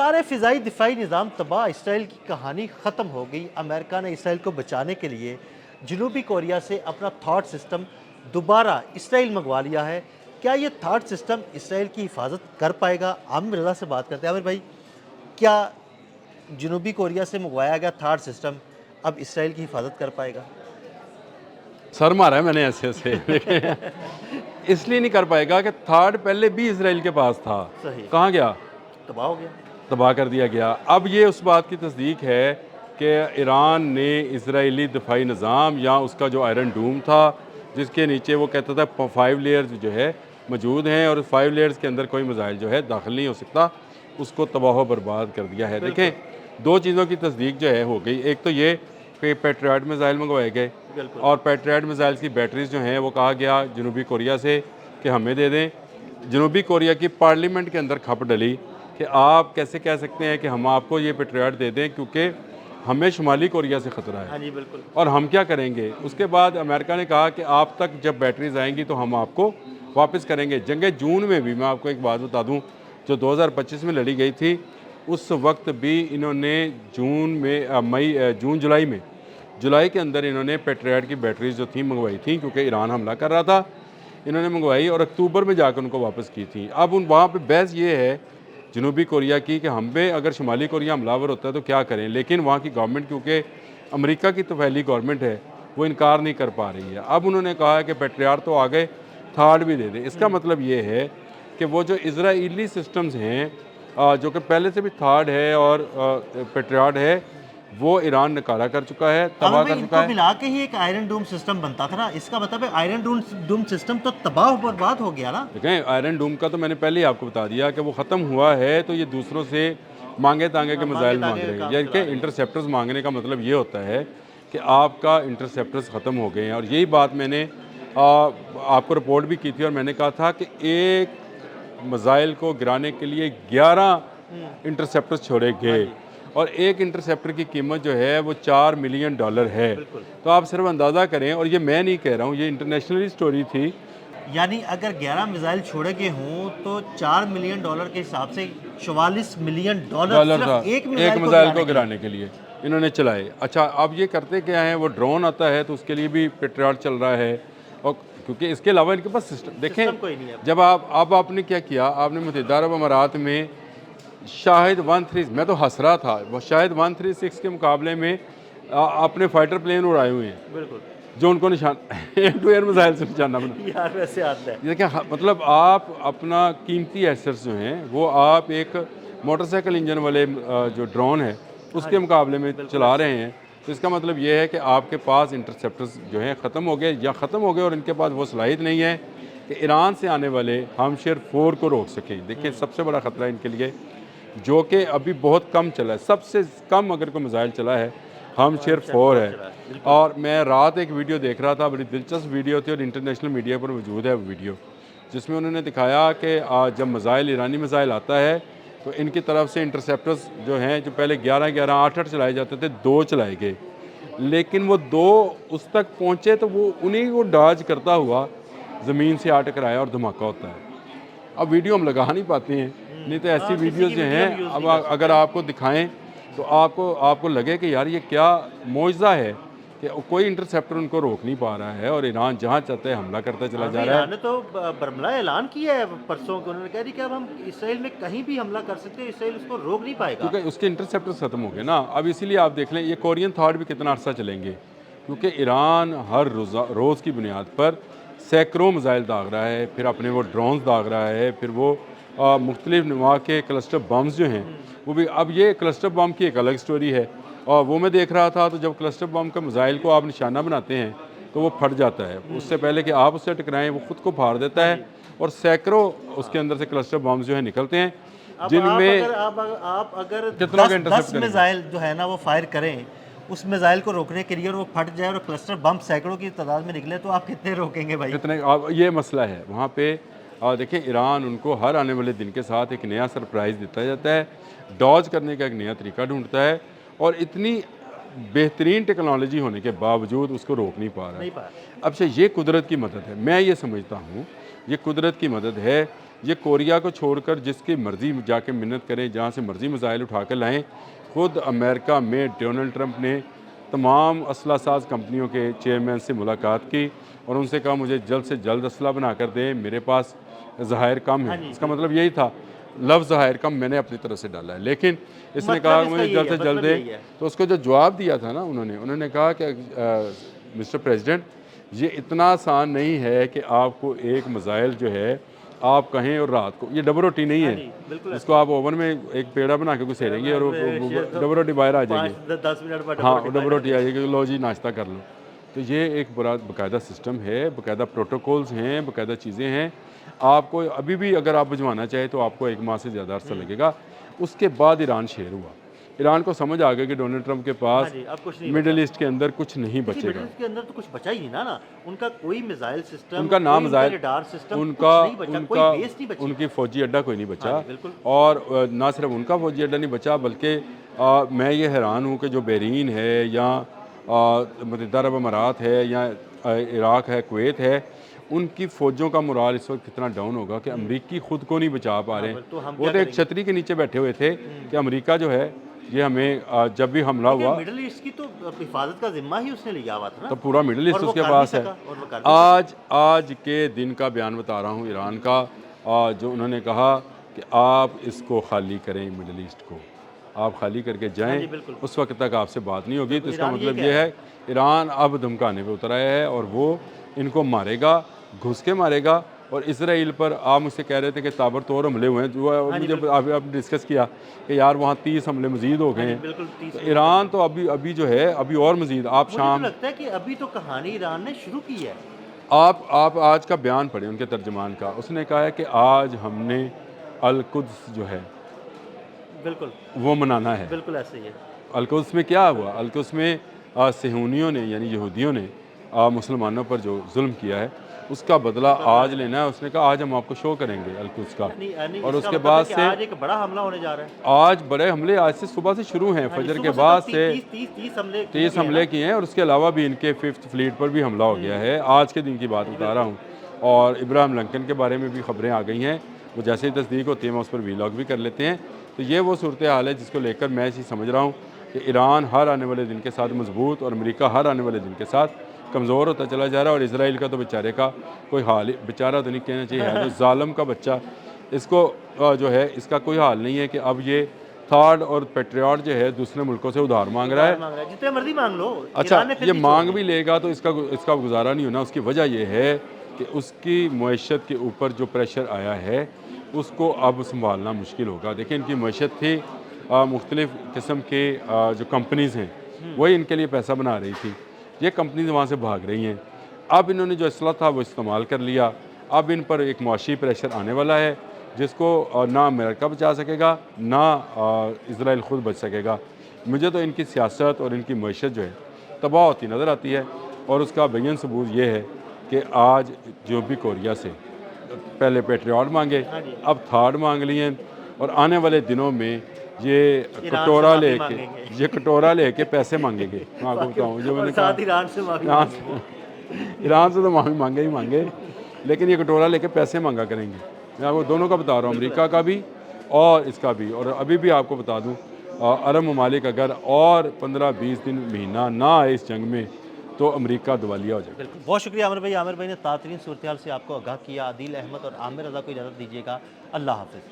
सारे फ़िज़ाई दिफाई निज़ाम तबाह, इसराइल की कहानी ख़त्म हो गई। अमेरिका ने इसराइल को बचाने के लिए जनूबी कोरिया से अपना थॉट सिस्टम दोबारा इसराइल मंगवा लिया है। क्या ये थॉट सिस्टम इसराइल की हिफाजत कर पाएगा? आमिर रज़ा से बात करते हैं। आमिर भाई, क्या जनूबी कोरिया से मंगवाया गया थॉट सिस्टम अब इसराइल की हिफाजत कर पाएगा? सर मारा है मैंने ऐसे ऐसे इसलिए नहीं कर पाएगा कि थार्ड पहले भी इसराइल के पास था। सही। कहाँ गया? तबाह हो गया। तबाह कर दिया गया। अब ये उस बात की तस्दीक है कि ईरान ने इजरायली दफाई निज़ाम या उसका जो आयरन डूम था, जिसके नीचे वो कहता था 5 लेयर्स जो है मौजूद हैं और 5 लेयर्स के अंदर कोई मिसाइल जो है दाखिल नहीं हो सकता, उसको तबाह बर्बाद कर दिया है। देखें, दो चीज़ों की तस्दीक जो है हो गई। एक तो ये कि पैट्रियट मिसाइल मंगवाए गए और पैट्रियट मिसाइल की बैटरीज जो हैं वो कहा गया जनूबी कोरिया से कि हमें दे दें। जनूबी कोरिया की पार्लियामेंट के अंदर खप डली कि आप कैसे कह सकते हैं कि हम आपको ये पैट्रियट दे दें, क्योंकि हमें शुमाली कोरिया से ख़तरा है। हाँ जी, बिल्कुल। और हम क्या करेंगे? उसके बाद अमेरिका ने कहा कि आप तक जब बैटरीज आएंगी तो हम आपको वापस करेंगे। जंग जून में भी मैं आपको एक बात बता दूं, जो 2025 में लड़ी गई थी, उस वक्त भी इन्होंने जून जुलाई के अंदर इन्होंने पैट्रियट की बैटरीज जो थी मंगवाई थी, क्योंकि ईरान हमला कर रहा था। इन्होंने मंगवाई और अक्टूबर में जाकर उनको वापस की थी। अब वहाँ पर बहस ये है जनूबी कोरिया की कि हम पे अगर शुमाली कोरिया हमलावर होता है तो क्या करें, लेकिन वहाँ की गवर्नमेंट, क्योंकि अमेरिका की तो पहली गवर्नमेंट है, वो इनकार नहीं कर पा रही है। अब उन्होंने कहा है कि पैट्रियट तो आ गए, थर्ड भी दे दें। इसका मतलब ये है कि वो जो इजराइली सिस्टम्स हैं, जो कि पहले से भी थर्ड है और पैट्रियट है, वो ईरान नकारा कर चुका है, तबाह कर चुका है। मिला के ही एक आयरन डूम सिस्टम बनता था ना, इसका मतलब है आयरन डूम सिस्टम तो तबाह बर्बाद हो गया ना। देखें, आयरन डूम का तो मैंने पहले ही आपको बता दिया कि वो ख़त्म हुआ है, तो ये दूसरों से मांगे तांगे के मिसाइल मांग रहे हैं। यानी कि इंटरसेप्टर्स मांगने का मतलब ये होता है कि आपका इंटरसेप्टर्स ख़त्म हो गए हैं। और यही बात मैंने आपको रिपोर्ट भी की थी और मैंने कहा था कि एक मिसाइल को गिराने के लिए 11 इंटरसेप्टर्स छोड़े गए और एक इंटरसेप्टर की कीमत जो है वो $4 मिलियन है। तो आप सिर्फ अंदाज़ा करें, और ये मैं नहीं कह रहा हूँ, ये इंटरनेशनली स्टोरी थी। यानी अगर 11 मिसाइल छोड़े गए हों तो $4 मिलियन के हिसाब से $44 मिलियन था एक मिसाइल को गिराने के लिए इन्होंने चलाए। अच्छा, अब ये करते क्या हैं, वो ड्रोन आता है तो उसके लिए भी पैट्रियट चल रहा है, और क्योंकि इसके अलावा इनके पास सिस्टम देखें कोई नहीं है। जब अब आपने क्या किया, आपने मुत्तहिदा अरब अमारात में शाहिद 136, मैं तो हंस रहा था, वो शाहिद 136 के मुकाबले में अपने फाइटर प्लेन उड़ाए हुए हैं, बिल्कुल, जो उनको निशान एयर टू एयर मिसाइल से निशाना बना। यार वैसे आता है। देखिए, मतलब आप अपना कीमती एसेट्स जो हैं वो आप एक मोटरसाइकिल इंजन वाले जो ड्रोन है उसके मुकाबले में चला रहे हैं, तो इसका मतलब ये है कि आपके पास इंटरसेप्टर्स जो हैं ख़त्म हो गए और इनके पास वो सलाहियत नहीं है कि ईरान से आने वाले हमशेर 4 को रोक सकें। देखिए, सबसे बड़ा ख़तरा इनके लिए, जो कि अभी बहुत कम चला है, सबसे कम अगर कोई मिसाइल चला है हमशेर 4 है। और मैं रात एक वीडियो देख रहा था, बड़ी दिलचस्प वीडियो थी और इंटरनेशनल मीडिया पर मौजूद है वो वीडियो, जिसमें उन्होंने दिखाया कि जब मिसाइल ईरानी मिसाइल आता है तो इनकी तरफ से इंटरसेप्टर्स जो हैं, जो पहले 11-11, 8-8 चलाए जाते थे, 2 चलाए गए, लेकिन वो 2 उस तक पहुँचे तो वो उन्हीं को डॉज करता हुआ ज़मीन से आ टकराया और धमाका होता है। अब वीडियो हम लगा नहीं पाते हैं, नहीं तो ऐसी वीडियोज़ जो हैं अब अगर आपको दिखाएं तो आपको लगे कि यार ये क्या मौजज़ा है कि कोई इंटरसेप्टर उनको रोक नहीं पा रहा है और ईरान जहाँ चाहता है हमला करता चला जा रहा है। ईरान ने तो बरमला ऐलान किया है परसों को, उन्होंने कहा कि अब हम इसराइल में कहीं भी हमला कर सकते हैं, इसराइल उसको रोक नहीं पाएगा, क्योंकि उसके इंटरसेप्टर्स ख़त्म हो गए ना। अब इसीलिए आप देख लें ये कोरियन थॉट भी कितना अर्सा चलेंगे, क्योंकि ईरान हर रोज़ की बुनियाद पर सैकड़ों मिसाइल दाग रहा है, फिर अपने वो ड्रोन्स दाग रहा है, फिर वो मुख्तलिफ नवा के क्लस्टर बम्स जो हैं वो भी। अब ये क्लस्टर बम की एक अलग स्टोरी है, और वो मैं देख रहा था, तो जब क्लस्टर बम का मिसाइल को आप निशाना बनाते हैं तो वो फट जाता है, उससे पहले कि आप उससे टकराएं वो खुद को फाड़ देता है, और सैकड़ों उसके अंदर से क्लस्टर बम्स जो है निकलते हैं, जिनमें आप अगर कितना 10 मिसाइल जो है ना वो फायर करें उस मिसाइल को रोकने के लिए और वो फट जाए और क्लस्टर बम सैकड़ों की तादाद में निकले, तो आप कितने रोकेंगे भाई? कितने ये मसला है वहाँ पे। देखिए, ईरान उनको हर आने वाले दिन के साथ एक नया सरप्राइज़ देता जाता है, डॉज करने का एक नया तरीका ढूंढता है, और इतनी बेहतरीन टेक्नोलॉजी होने के बावजूद उसको रोक नहीं पा रहा है। अब से ये कुदरत की मदद है, मैं ये समझता हूँ ये कुदरत की मदद है ये कोरिया को छोड़कर जिसकी मर्ज़ी जाके मिन्नत करें, जहाँ से मर्ज़ी मिसाइल उठा कर लाएँ। खुद अमेरिका में डोनाल्ड ट्रंप ने तमाम असला साज कंपनियों के चेयरमैन से मुलाकात की और उनसे कहा मुझे जल्द से जल्द असला बना कर दें, मेरे पास ज़ाहिर कम है। इसका मतलब यही था, लफ्ज़ ज़ाहिर कम मैंने अपनी तरफ से डाला है, लेकिन इसने मतलब कहा इसका मुझे यही जल्द है, से जल्द मतलब यही दें। है। तो उसको जो जवाब दिया था ना उन्होंने कहा कि मिस्टर प्रेसिडेंट, ये इतना आसान नहीं है कि आपको एक मिसाइल जो है आप कहें और रात को, ये डबल रोटी नहीं है बिल्कुल जिसको आप ओवन में एक पेड़ा बना के घुसेरेंगे और वो डबल रोटी बाहर आ जाएगी। 10 मिनट में हाँ, डबल रोटी आ जाएगी, लो जी नाश्ता कर लो। तो ये एक बड़ा बाकायदा सिस्टम है, बाकायदा प्रोटोकॉल्स हैं, बाकायदा चीज़ें हैं। आपको अभी भी अगर आप भिजवाना चाहें तो आपको 1 माह से ज़्यादा अरसा लगेगा। उसके बाद ईरान शेर हुआ। ईरान को समझ आ गया कि डोनाल्ड ट्रंप के पास अब कुछ नहीं मिडल ईस्ट के अंदर कुछ नहीं देखिए, बचेगा। मिडिल ईस्ट के अंदर तो कुछ बचा ही नहीं ना उनका कोई मिसाइल सिस्टम, उनका नाम मिसाइल, रडार सिस्टम, उनका कुछ नहीं बचा, कोई बेस नहीं बची। उनकी फ़ौजी अड्डा कोई नहीं बचा। बिल्कुल। और ना सिर्फ उनका फ़ौजी अड्डा नहीं बचा, बल्कि मैं ये हैरान हूँ कि जो बहरीन है या मुत्तहिदा अरब अमारात है या इराक है, कुवैत है, उनकी फ़ौजों का मोराल इस वक्त कितना डाउन होगा कि अमरीकी खुद को नहीं बचा पा रहे हैं। तो हम वो तो एक छतरी के नीचे बैठे हुए थे कि अमेरिका जो है ये हमें जब भी हमला हुआ मिडिल ईस्ट की तो हिफाजत का जिम्मा ही उसने लिया हुआ था ना। तो पूरा मिडिल ईस्ट और वो उसके कर भी पास है। सका, और वो कर भी आज के दिन का बयान बता रहा हूँ ईरान का, जो उन्होंने कहा कि आप इसको खाली करें, मिडिल ईस्ट को आप खाली करके जाएं, बिल्कुल। उस वक्त तक आपसे बात नहीं होगी। तो इसका ईरान मतलब ये ये है ईरान अब धमकाने पे उतर आया है और वो इनको मारेगा, घुस के मारेगा। और इसराइल पर आप मुझसे कह रहे थे कि ताबड़तोड़ हमले हुए हैं, जो मुझे अब डिस्कस किया कि यार वहाँ 30 हमले मजीद हो गए हैं। बिल्कुल। तो ईरान तो अभी जो है अभी और मजीद आप मुझे शाम तो लगता है कि अभी तो कहानी ईरान ने शुरू की है। आप आज का बयान पढ़ें उनके तर्जमान का। उसने कहा है कि आज हमने अल-कुद्स जो है बिल्कुल वो मनाना है। बिल्कुल ऐसे ही है। अल-कुद्स में क्या हुआ? अल-कुद्स में सहूनियों ने यानी यहूदियों ने मुसलमानों पर जो जुल्म किया है उसका बदला आज लेना है। उसने कहा आज हम आपको शो करेंगे अल-कुद्स का। और उसके बाद से आज एक बड़ा हमला होने जा रहा है। आज बड़े हमले आज से सुबह से शुरू हैं, फजर के बाद से 30 हमले किए हैं और उसके अलावा भी इनके 5th फ्लीट पर भी हमला हो गया है। आज के दिन की बात बता रहा हूँ। और इब्राहिम लिंकन के बारे में भी खबरें आ गई हैं, वो जैसे ही तस्दीक होती है हम उस पर वीलॉग भी कर लेते हैं। तो ये वो सूरत हाल है जिसको लेकर मैं ऐसी समझ रहा हूँ कि ईरान हर आने वाले दिन के साथ मजबूत और अमेरिका हर आने वाले दिन के साथ कमज़ोर होता चला जा रहा है। और इसराइल का तो बेचारे का कोई हाल ही, बेचारा तो नहीं कहना चाहिए, है तो जालिम का बच्चा, इसको जो है इसका कोई हाल नहीं है कि अब ये थर्ड और पेट्रियट जो है दूसरे मुल्कों से उधार मांग रहा है। जितने मर्जी मांग लो। अच्छा, ये मांग भी लेगा तो इसका गुजारा नहीं होना। उसकी वजह यह है कि उसकी मईशत के ऊपर जो प्रेशर आया है उसको अब संभालना मुश्किल होगा। देखिए इनकी मईशत थी, मुख्तलिफ़ किस्म के जो कंपनीज़ हैं वही इनके लिए पैसा बना रही थी। ये कंपनीज वहाँ से भाग रही हैं। अब इन्होंने जो असला था वो इस्तेमाल कर लिया। अब इन पर एक मुआशी प्रेशर आने वाला है जिसको ना अमेरिका बचा सकेगा ना इसराइल ख़ुद बच सकेगा। मुझे तो इनकी सियासत और इनकी मईशत जो है तबाह होती नज़र आती है। और उसका बेयन सबूत ये है कि आज जनूबी कोरिया से पहले पेट्रियट मांगे, अब थर्ड मांग लिए हैं। और आने वाले दिनों में ये कटोरा लेके पैसे मांगेंगे। मैं आपको बताऊँ जो मैंने कहा ईरान से तो मांगे ही मांगे, लेकिन ये कटोरा लेके पैसे मांगा करेंगे। मैं आपको दोनों का बता रहा हूँ, अमेरिका का भी और इसका भी। और अभी भी आपको बता दूँ अरब ममालिक अगर और 15-20 दिन महीना ना आए इस जंग में तो अमेरिका दिवालिया हो जाएगा। बहुत शुक्रिया आमिर भाई ने तातरीन सूरत हाल से आपको आगाह किया। आदिल अहमद और आमिर रज़ा को इजाज़त दीजिएगा। अल्लाह हाफ़िज़।